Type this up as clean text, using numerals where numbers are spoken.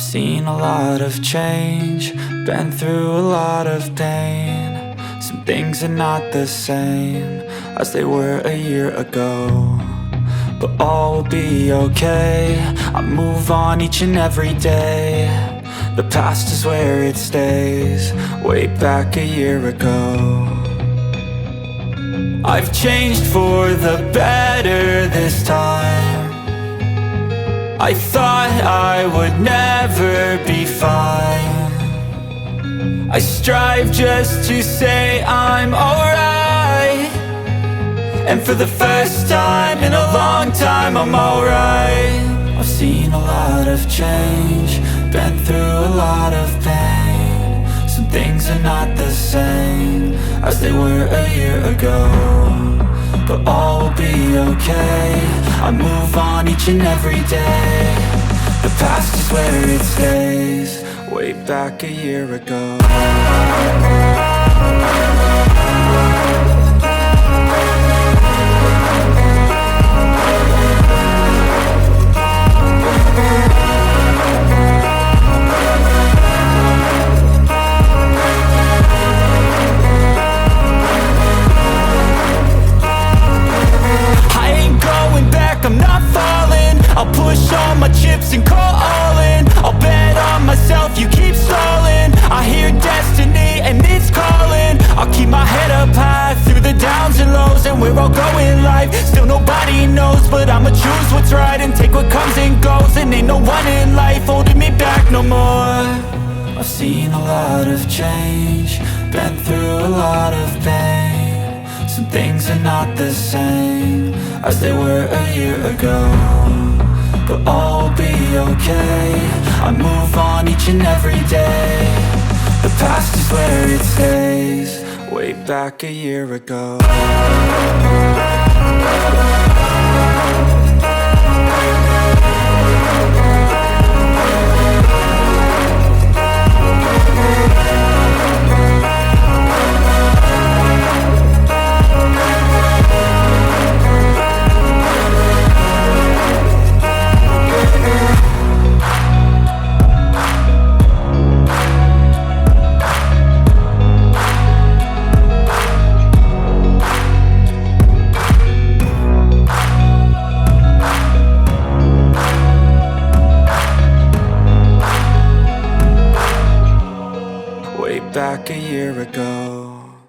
seen a lot of change, been through a lot of pain. Some things are not the same as they were a year ago, but all will be okay. I move on each and every day. The past is where it stays, way back a year ago. I've changed for the better this time. I thought I would never be fine. I strive just to say I'm alright, and for the first time in a long time I'm alright. I've seen a lot of change, been through a lot of pain. Some things are not the same as they were a year ago, but all will be okay. I move on each and every day. The past is where it stays, way back a year ago. I'm not falling, I'll push all my chips and call all in. I'll bet on myself, you keep stalling. I hear destiny and it's calling. I'll keep my head up high through the downs and lows, and where I'll go in life, still nobody knows. But I'ma choose what's right and take what comes and goes. And ain't no one in life holding me back no more. I've seen a lot of change, been through a lot of pain. Some things are not the same as they were a year ago, but all will be okay. I move on each and every day. The past is where it stays, way back a year ago. Back a year ago.